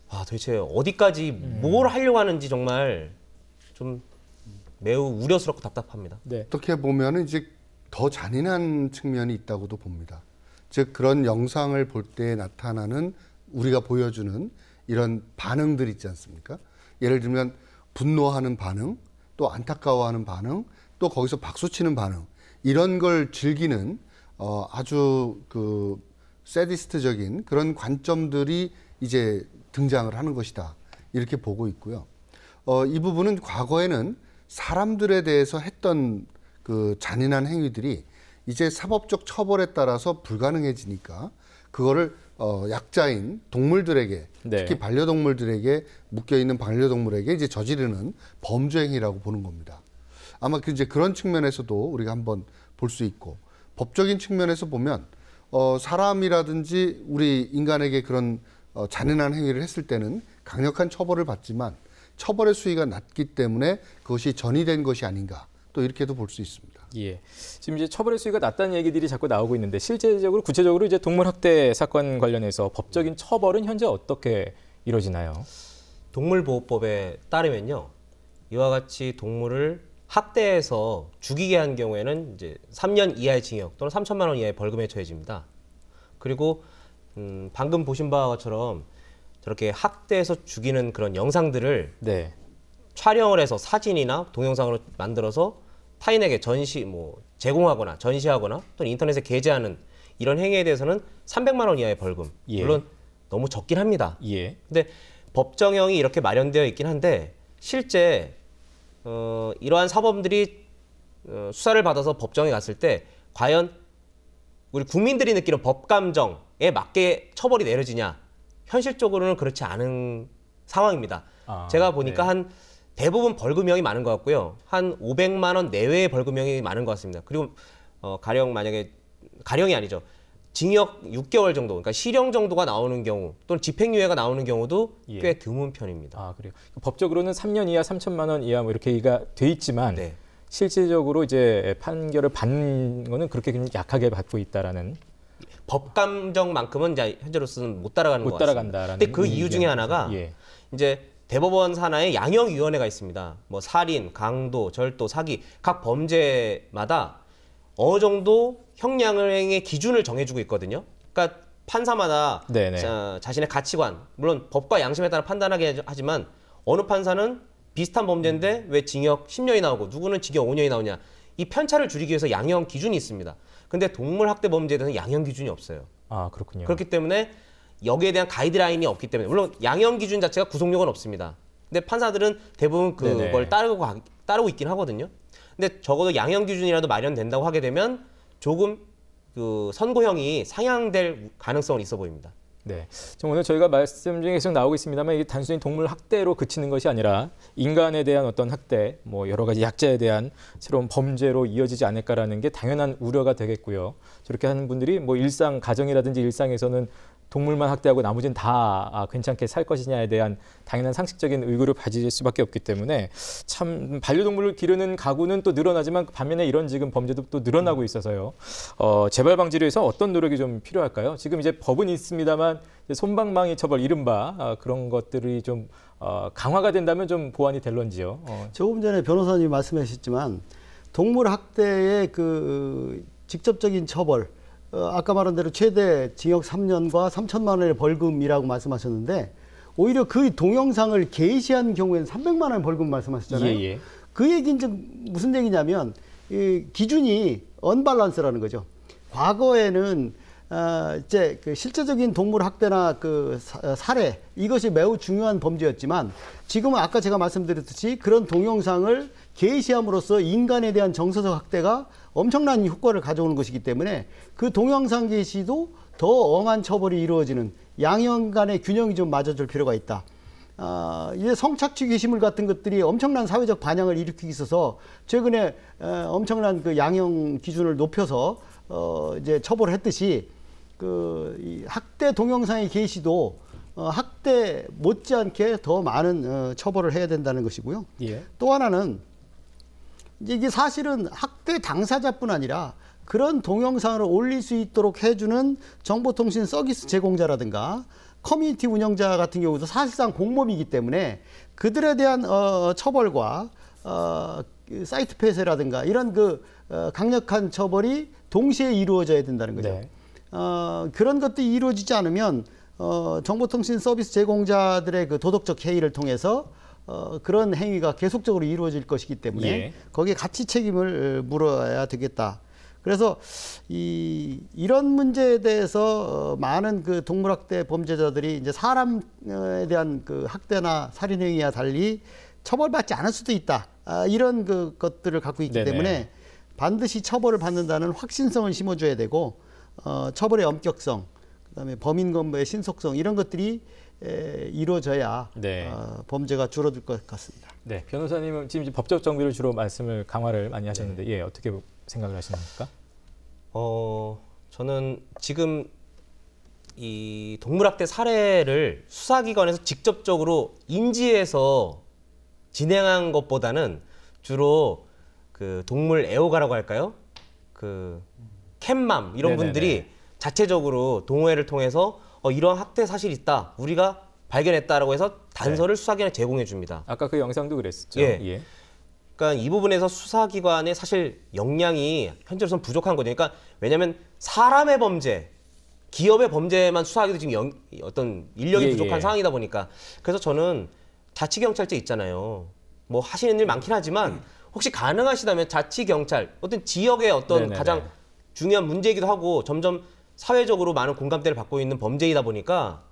Speaker 3: 도대체 어디까지 뭘 하려고 하는지 정말 좀 매우 우려스럽고 답답합니다.
Speaker 2: 어떻게 보면은 이제 더 잔인한 측면이 있다고도 봅니다. 즉 그런 영상을 볼 때 나타나는 우리가 보여주는 이런 반응들 있지 않습니까? 예를 들면 분노하는 반응, 또 안타까워하는 반응, 또 거기서 박수치는 반응, 이런 걸 즐기는 아주 세디스트적인 그런 관점들이 이제 등장을 하는 것이다, 이렇게 보고 있고요. 이 부분은 과거에는 사람들에 대해서 했던 잔인한 행위들이 이제 사법적 처벌에 따라서 불가능해지니까 그거를 약자인 동물들에게, 특히 반려동물들에게, 묶여있는 반려동물에게 이제 저지르는 범죄 행위라고 보는 겁니다. 아마 이제 그런 측면에서도 우리가 한번 볼 수 있고, 법적인 측면에서 보면 사람이라든지 우리 인간에게 그런 잔인한 행위를 했을 때는 강력한 처벌을 받지만 처벌의 수위가 낮기 때문에 그것이 전이된 것이 아닌가, 또 이렇게도 볼 수 있습니다.
Speaker 1: 예, 지금 이제 처벌의 수위가 낮다는 얘기들이 자꾸 나오고 있는데 실제적으로 구체적으로 이제 동물 학대 사건 관련해서 법적인 처벌은 현재 어떻게 이루어지나요?
Speaker 3: 동물보호법에 따르면요, 이와 같이 동물을 학대해서 죽이게 한 경우에는 이제 3년 이하의 징역 또는 3천만 원 이하의 벌금에 처해집니다. 그리고 방금 보신 바와 것처럼 저렇게 학대해서 죽이는 그런 영상들을 촬영을 해서 사진이나 동영상으로 만들어서 타인에게 제공하거나 전시하거나 또는 인터넷에 게재하는 이런 행위에 대해서는 300만 원 이하의 벌금. 물론 너무 적긴 합니다. 근데 법정형이 이렇게 마련되어 있긴 한데 실제 이러한 사범들이 수사를 받아서 법정에 갔을 때 과연 우리 국민들이 느끼는 법감정에 맞게 처벌이 내려지냐, 현실적으로는 그렇지 않은 상황입니다. 제가 보니까 한 대부분 벌금형이 많은 것 같고요. 한 500만 원 내외의 벌금형이 많은 것 같습니다. 그리고 가령이 아니죠. 징역 6개월 정도, 그러니까 실형 정도가 나오는 경우 또는 집행유예가 나오는 경우도 꽤 드문 편입니다.
Speaker 1: 그래요. 법적으로는 3년 이하, 3천만 원 이하 이렇게 얘기가 돼 있지만 실질적으로 이제 판결을 받는 거는 그렇게 그냥 약하게 받고 있다라는.
Speaker 3: 법감정만큼은 이제 현재로서는 못 따라가는 것 같습니다. 근데 그 이유 중에 하나가 이제 대법원 산하에 양형위원회가 있습니다. 살인, 강도, 절도, 사기 각 범죄마다 어느 정도 형량의 기준을 정해주고 있거든요. 그러니까 판사마다 자신의 가치관, 물론 법과 양심에 따라 판단하게 하지만 어느 판사는 비슷한 범죄인데 왜 징역 10년이 나오고 누구는 징역 5년이 나오냐, 이 편차를 줄이기 위해서 양형 기준이 있습니다. 근데 동물 학대 범죄에 대해서는 양형 기준이 없어요.
Speaker 1: 그렇군요.
Speaker 3: 그렇기 때문에 여기에 대한 가이드라인이 없기 때문에, 물론 양형 기준 자체가 구속력은 없습니다. 근데 판사들은 대부분 그걸 따르고 있긴 하거든요. 근데 적어도 양형 기준이라도 마련된다고 하게 되면 조금 선고형이 상향될 가능성은 있어 보입니다.
Speaker 1: 지금 오늘 저희가 말씀 중에 계속 나오고 있습니다만 이게 단순히 동물 학대로 그치는 것이 아니라 인간에 대한 어떤 학대, 여러 가지 약자에 대한 새로운 범죄로 이어지지 않을까라는 게 당연한 우려가 되겠고요. 저렇게 하는 분들이 일상 가정이라든지 일상에서는 동물만 학대하고 나머지는 다 괜찮게 살 것이냐에 대한 당연한 상식적인 의구를 가질 수밖에 없기 때문에 참 반려동물을 기르는 가구는 또 늘어나지만 반면에 이런 지금 범죄도 또 늘어나고 있어서요. 재발 방지를 위해서 어떤 노력이 좀 필요할까요? 지금 이제 법은 있습니다만 솜방망이 처벌, 이른바 그런 것들이 좀 강화가 된다면 좀 보완이 될런지요.
Speaker 8: 조금 전에 변호사님이 말씀하셨지만 동물 학대의 직접적인 처벌 아까 말한 대로 최대 징역 3년과 3천만 원의 벌금이라고 말씀하셨는데 오히려 그 동영상을 게시한 경우에는 300만 원 벌금 말씀하셨잖아요. 예. 그 얘기는 무슨 얘기냐면 이 기준이 언밸런스라는 거죠. 과거에는 이제 그 실제적인 동물 학대나 그 살해 이것이 매우 중요한 범죄였지만 지금은 아까 제가 말씀드렸듯이 그런 동영상을 게시함으로써 인간에 대한 정서적 학대가 엄청난 효과를 가져오는 것이기 때문에 그 동영상 게시도 더 엄한 처벌이 이루어지는 양형 간의 균형이 좀 맞아줄 필요가 있다. 이제 성착취 게시물 같은 것들이 엄청난 사회적 반향을 일으키고 있어서 최근에 엄청난 그 양형 기준을 높여서 이제 처벌을 했듯이 이 학대 동영상의 게시도 학대 못지않게 더 많은 처벌을 해야 된다는 것이고요. 예. 또 하나는 이게 사실은 학대 당사자뿐 아니라 그런 동영상을 올릴 수 있도록 해주는 정보통신 서비스 제공자라든가 커뮤니티 운영자 같은 경우도 사실상 공범이기 때문에 그들에 대한 처벌과 사이트 폐쇄라든가 이런 강력한 처벌이 동시에 이루어져야 된다는 거죠. 네. 그런 것들이 이루어지지 않으면 정보통신 서비스 제공자들의 그 도덕적 해이를 통해서 그런 행위가 계속적으로 이루어질 것이기 때문에 예. 거기에 같이 책임을 물어야 되겠다. 그래서 이런 문제에 대해서 많은 그 동물학대 범죄자들이 이제 사람에 대한 그 학대나 살인 행위와 달리 처벌받지 않을 수도 있다. 이런 것들을 갖고 있기 네네. 때문에 반드시 처벌을 받는다는 확신성을 심어줘야 되고 처벌의 엄격성, 그다음에 범인 검거의 신속성 이런 것들이 이루어져야 네. 범죄가 줄어들 것 같습니다.
Speaker 1: 네, 변호사님은 지금 법적 정비를 주로 말씀을 강화를 많이 하셨는데 예, 어떻게 생각을 하십니까?
Speaker 3: 저는 지금 이 동물학대 사례를 수사기관에서 직접적으로 인지해서 진행한 것보다는 주로 그 동물 애호가라고 할까요? 그 캣맘 이런 네네네. 분들이 자체적으로 동호회를 통해서 이런 학대 사실이 있다. 우리가 발견했다라고 해서 단서를 네. 수사기관에 제공해 줍니다.
Speaker 1: 아까 그 영상도 그랬었죠.
Speaker 3: 예. 예. 그러니까 이 부분에서 수사기관의 사실 역량이 현재로서는 부족한 거죠. 그러니까 왜냐하면 사람의 범죄, 기업의 범죄만 수사하기도 지금 어떤 인력이 부족한 상황이다 보니까 그래서 저는 자치경찰제 있잖아요. 뭐 하시는 일 많긴 하지만 혹시 가능하시다면 자치경찰, 어떤 지역의 어떤 네네네. 가장 중요한 문제이기도 하고 점점 사회적으로 많은 공감대를 받고 있는 범죄이다 보니까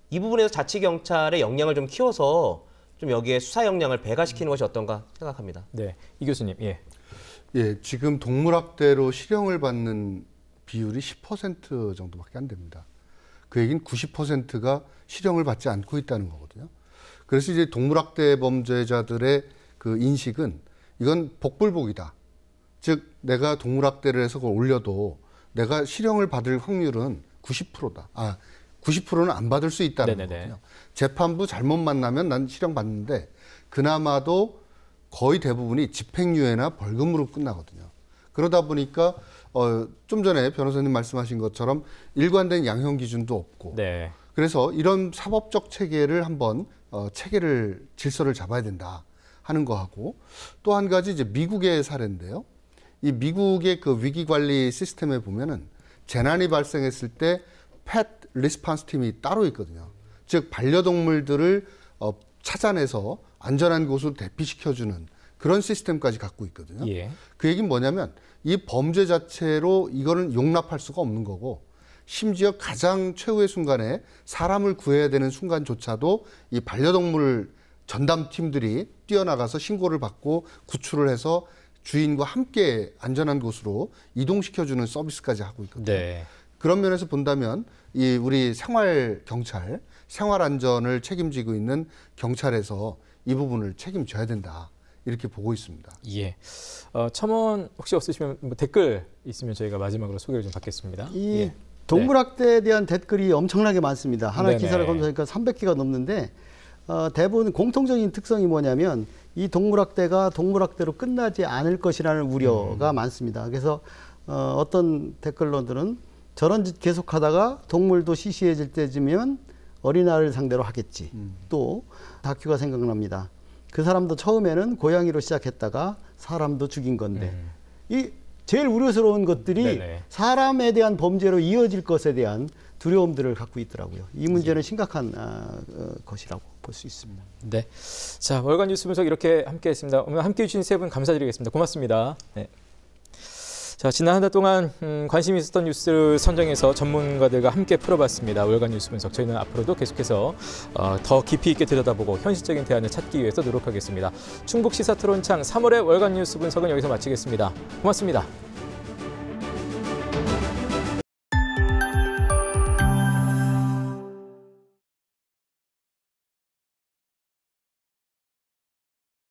Speaker 3: 이 부분에서 자치경찰의 역량을 좀 키워서 좀 여기에 수사 역량을 배가시키는 것이 어떤가 생각합니다.
Speaker 1: 네, 이 교수님. 예.
Speaker 2: 예, 지금 동물학대로 실형을 받는 비율이 10% 정도밖에 안 됩니다. 그 얘기는 90%가 실형을 받지 않고 있다는 거거든요. 그래서 이제 동물학대 범죄자들의 그 인식은 이건 복불복이다. 즉 내가 동물학대를 해서 그걸 올려도 내가 실형을 받을 확률은 90%다. 90%는 안 받을 수 있다는 네네네. 거거든요. 재판부 잘못 만나면 난 실형 받는데 그나마도 거의 대부분이 집행유예나 벌금으로 끝나거든요. 그러다 보니까 좀 전에 변호사님 말씀하신 것처럼 일관된 양형 기준도 없고 네. 그래서 이런 사법적 체계를 한번 질서를 잡아야 된다 하는 거하고 또 한 가지 이제 미국의 사례인데요. 이 미국의 그 위기 관리 시스템에 보면은 재난이 발생했을 때 펫 리스폰스 팀이 따로 있거든요. 즉 반려동물들을 찾아내서 안전한 곳으로 대피시켜주는 그런 시스템까지 갖고 있거든요. 예. 그 얘기는 뭐냐면 이 범죄 자체로 이거는 용납할 수가 없는 거고 심지어 가장 최후의 순간에 사람을 구해야 되는 순간조차도 이 반려동물 전담팀들이 뛰어나가서 신고를 받고 구출을 해서 주인과 함께 안전한 곳으로 이동시켜주는 서비스까지 하고 있거든요. 네. 그런 면에서 본다면 이 우리 생활경찰, 생활안전을 책임지고 있는 경찰에서 이 부분을 책임져야 된다. 이렇게 보고 있습니다.
Speaker 1: 예. 첨언 혹시 없으시면 뭐 댓글 있으면 저희가 마지막으로 소개를 좀 받겠습니다.
Speaker 8: 이 동물학대에 대한 댓글이 엄청나게 많습니다. 하나 네네. 기사를 검색하니까 300개가 넘는데 대부분 공통적인 특성이 뭐냐면 이 동물학대가 동물학대로 끝나지 않을 것이라는 우려가 많습니다. 그래서 어떤 댓글러들은 저런 짓 계속하다가 동물도 시시해질 때쯤이면 어린아이를 상대로 하겠지. 또 다큐가 생각납니다. 그 사람도 처음에는 고양이로 시작했다가 사람도 죽인 건데 이 제일 우려스러운 것들이
Speaker 1: 네네.
Speaker 8: 사람에 대한 범죄로 이어질 것에 대한 두려움들을 갖고 있더라고요. 이 문제는 심각한 것이라고 볼 수 있습니다.
Speaker 1: 네, 자 월간 뉴스 분석 이렇게 함께했습니다. 오늘 함께해 주신 세 분 감사드리겠습니다. 고맙습니다. 네. 자, 지난 한 달 동안 관심이 있었던 뉴스를 선정해서 전문가들과 함께 풀어봤습니다. 월간 뉴스 분석 저희는 앞으로도 계속해서 더 깊이 있게 들여다보고 현실적인 대안을 찾기 위해서 노력하겠습니다. 충북 시사 토론창 3월의 월간 뉴스 분석은 여기서 마치겠습니다. 고맙습니다.